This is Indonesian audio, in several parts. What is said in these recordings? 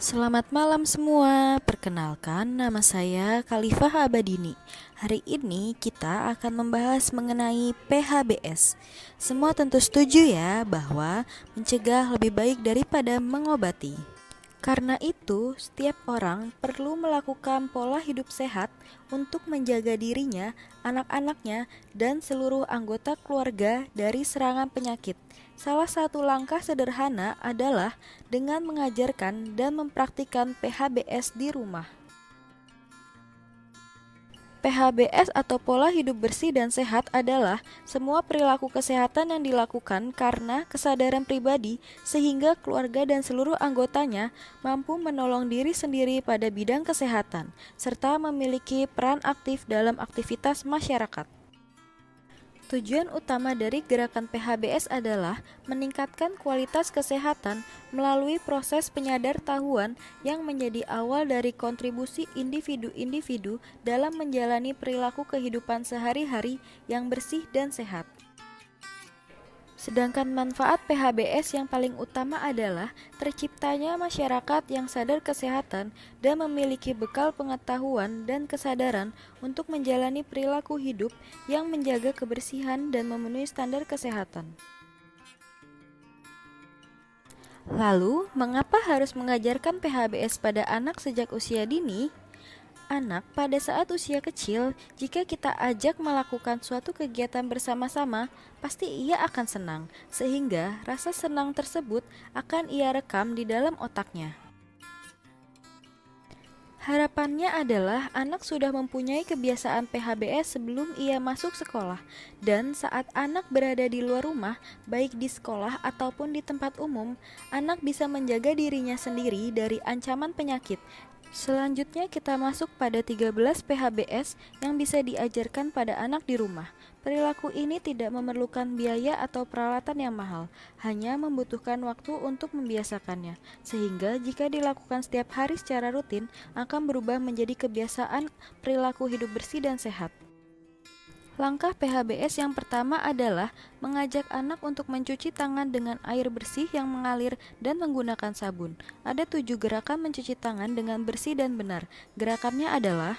Selamat malam semua, perkenalkan nama saya Khalifah Abadini. Hari ini kita akan membahas mengenai PHBS. Semua tentu setuju ya bahwa mencegah lebih baik daripada mengobati. Karena itu, setiap orang perlu melakukan pola hidup sehat untuk menjaga dirinya, anak-anaknya, dan seluruh anggota keluarga dari serangan penyakit. Salah satu langkah sederhana adalah dengan mengajarkan dan mempraktikkan PHBS di rumah. PHBS atau pola hidup bersih dan sehat adalah semua perilaku kesehatan yang dilakukan karena kesadaran pribadi sehingga keluarga dan seluruh anggotanya mampu menolong diri sendiri pada bidang kesehatan serta memiliki peran aktif dalam aktivitas masyarakat. Tujuan utama dari gerakan PHBS adalah meningkatkan kualitas kesehatan melalui proses penyadartahuan yang menjadi awal dari kontribusi individu-individu dalam menjalani perilaku kehidupan sehari-hari yang bersih dan sehat. Sedangkan manfaat PHBS yang paling utama adalah terciptanya masyarakat yang sadar kesehatan dan memiliki bekal pengetahuan dan kesadaran untuk menjalani perilaku hidup yang menjaga kebersihan dan memenuhi standar kesehatan. Lalu, mengapa harus mengajarkan PHBS pada anak sejak usia dini? Anak pada saat usia kecil, jika kita ajak melakukan suatu kegiatan bersama-sama, pasti ia akan senang, sehingga rasa senang tersebut akan ia rekam di dalam otaknya. Harapannya adalah anak sudah mempunyai kebiasaan PHBS sebelum ia masuk sekolah, dan saat anak berada di luar rumah, baik di sekolah ataupun di tempat umum, anak bisa menjaga dirinya sendiri dari ancaman penyakit. Selanjutnya kita masuk pada 13 PHBS yang bisa diajarkan pada anak di rumah. Perilaku ini tidak memerlukan biaya atau peralatan yang mahal, hanya membutuhkan waktu untuk membiasakannya. Sehingga jika dilakukan setiap hari secara rutin, akan berubah menjadi kebiasaan perilaku hidup bersih dan sehat. Langkah PHBS yang pertama adalah mengajak anak untuk mencuci tangan dengan air bersih yang mengalir dan menggunakan sabun. Ada 7 gerakan mencuci tangan dengan bersih dan benar. Gerakannya adalah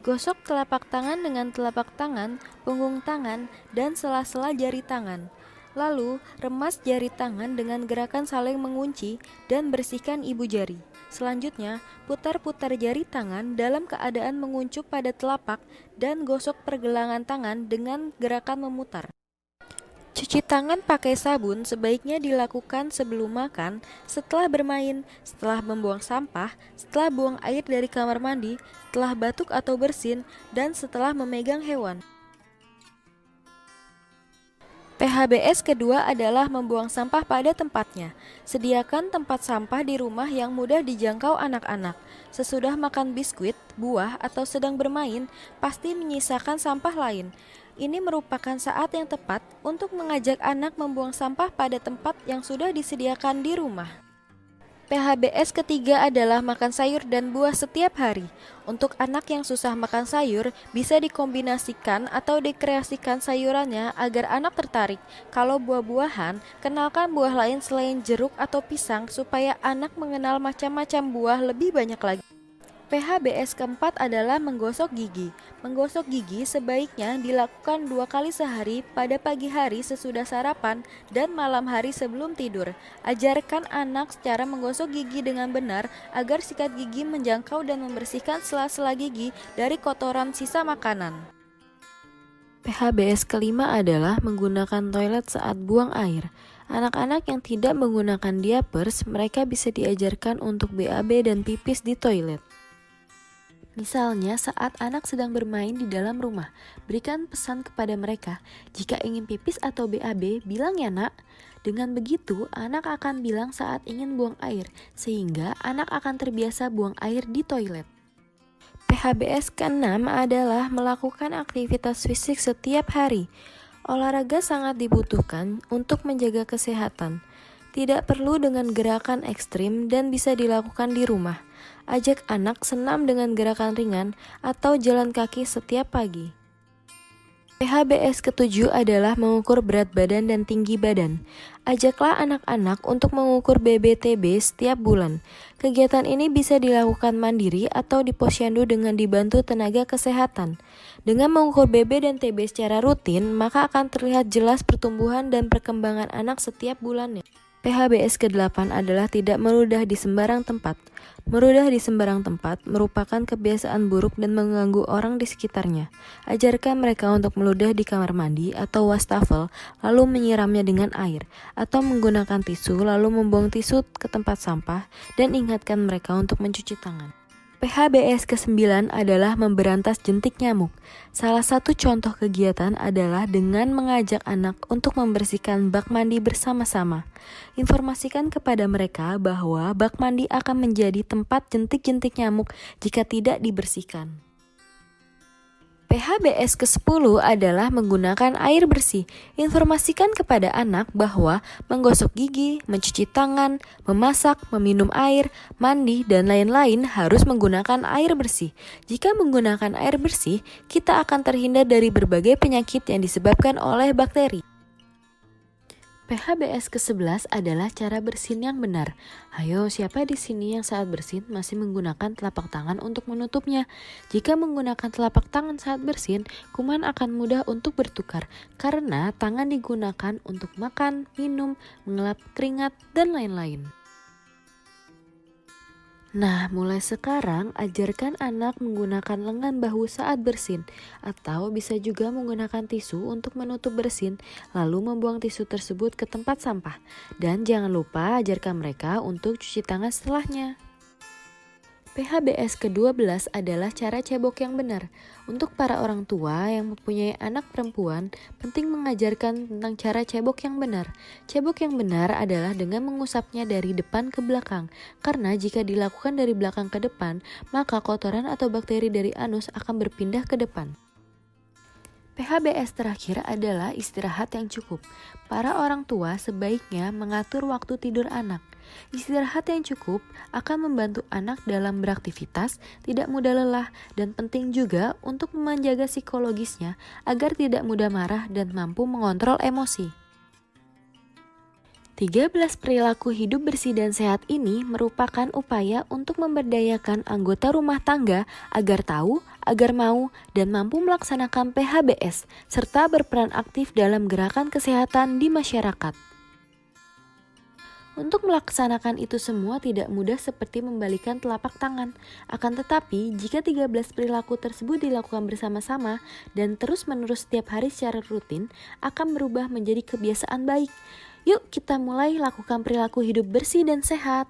gosok telapak tangan dengan telapak tangan, punggung tangan, dan sela-sela jari tangan. Lalu, remas jari tangan dengan gerakan saling mengunci dan bersihkan ibu jari. Selanjutnya, putar-putar jari tangan dalam keadaan menguncup pada telapak dan gosok pergelangan tangan dengan gerakan memutar. Cuci tangan pakai sabun sebaiknya dilakukan sebelum makan, setelah bermain, setelah membuang sampah, setelah buang air dari kamar mandi, setelah batuk atau bersin, dan setelah memegang hewan. PHBS kedua adalah membuang sampah pada tempatnya. Sediakan tempat sampah di rumah yang mudah dijangkau anak-anak. Sesudah makan biskuit, buah, atau sedang bermain, pasti menyisakan sampah lain. Ini merupakan saat yang tepat untuk mengajak anak membuang sampah pada tempat yang sudah disediakan di rumah. PHBS ketiga adalah makan sayur dan buah setiap hari. Untuk anak yang susah makan sayur, bisa dikombinasikan atau dikreasikan sayurannya agar anak tertarik. Kalau buah-buahan, kenalkan buah lain selain jeruk atau pisang supaya anak mengenal macam-macam buah lebih banyak lagi. PHBS keempat adalah menggosok gigi. Menggosok gigi sebaiknya dilakukan 2 kali sehari pada pagi hari sesudah sarapan dan malam hari sebelum tidur. Ajarkan anak cara menggosok gigi dengan benar agar sikat gigi menjangkau dan membersihkan sela-sela gigi dari kotoran sisa makanan. PHBS kelima adalah menggunakan toilet saat buang air. Anak-anak yang tidak menggunakan diapers, mereka bisa diajarkan untuk BAB dan pipis di toilet. Misalnya saat anak sedang bermain di dalam rumah, berikan pesan kepada mereka, jika ingin pipis atau BAB, bilang ya nak. Dengan begitu, anak akan bilang saat ingin buang air, sehingga anak akan terbiasa buang air di toilet. PHBS ke-6 adalah melakukan aktivitas fisik setiap hari. Olahraga sangat dibutuhkan untuk menjaga kesehatan. Tidak perlu dengan gerakan ekstrim dan bisa dilakukan di rumah. Ajak anak senam dengan gerakan ringan atau jalan kaki setiap pagi. PHBS ketujuh adalah mengukur berat badan dan tinggi badan. Ajaklah anak-anak untuk mengukur BBTB setiap bulan. Kegiatan ini bisa dilakukan mandiri atau di posyandu dengan dibantu tenaga kesehatan. Dengan mengukur BB dan TB secara rutin, maka akan terlihat jelas pertumbuhan dan perkembangan anak setiap bulannya. PHBS ke-8 adalah tidak meludah di sembarang tempat. Meludah di sembarang tempat merupakan kebiasaan buruk dan mengganggu orang di sekitarnya. Ajarkan mereka untuk meludah di kamar mandi atau wastafel, lalu menyiramnya dengan air, atau menggunakan tisu lalu membuang tisu ke tempat sampah, dan ingatkan mereka untuk mencuci tangan. PHBS ke-9 adalah memberantas jentik nyamuk. Salah satu contoh kegiatan adalah dengan mengajak anak untuk membersihkan bak mandi bersama-sama. Informasikan kepada mereka bahwa bak mandi akan menjadi tempat jentik-jentik nyamuk jika tidak dibersihkan. PHBS ke-10 adalah menggunakan air bersih. Informasikan kepada anak bahwa menggosok gigi, mencuci tangan, memasak, meminum air, mandi, dan lain-lain harus menggunakan air bersih. Jika menggunakan air bersih, kita akan terhindar dari berbagai penyakit yang disebabkan oleh bakteri. PHBS ke-11 adalah cara bersin yang benar. Ayo, siapa di sini yang saat bersin masih menggunakan telapak tangan untuk menutupnya? Jika menggunakan telapak tangan saat bersin, kuman akan mudah untuk bertukar karena tangan digunakan untuk makan, minum, mengelap keringat, dan lain-lain. Nah, mulai sekarang ajarkan anak menggunakan lengan bahu saat bersin, atau bisa juga menggunakan tisu untuk menutup bersin, lalu membuang tisu tersebut ke tempat sampah. Dan jangan lupa ajarkan mereka untuk cuci tangan setelahnya. PHBS ke-12 adalah cara cebok yang benar. Untuk para orang tua yang mempunyai anak perempuan, penting mengajarkan tentang cara cebok yang benar. Cebok yang benar adalah dengan mengusapnya dari depan ke belakang, karena jika dilakukan dari belakang ke depan, maka kotoran atau bakteri dari anus akan berpindah ke depan. PHBS terakhir adalah istirahat yang cukup. Para orang tua sebaiknya mengatur waktu tidur anak. Istirahat yang cukup akan membantu anak dalam beraktivitas, tidak mudah lelah, dan penting juga untuk menjaga psikologisnya agar tidak mudah marah dan mampu mengontrol emosi. 13 perilaku hidup bersih dan sehat ini merupakan upaya untuk memberdayakan anggota rumah tangga agar tahu, agar mau, dan mampu melaksanakan PHBS, serta berperan aktif dalam gerakan kesehatan di masyarakat. Untuk melaksanakan itu semua tidak mudah seperti membalikan telapak tangan. Akan tetapi, jika 13 perilaku tersebut dilakukan bersama-sama dan terus-menerus setiap hari secara rutin, akan berubah menjadi kebiasaan baik. Yuk kita mulai lakukan perilaku hidup bersih dan sehat.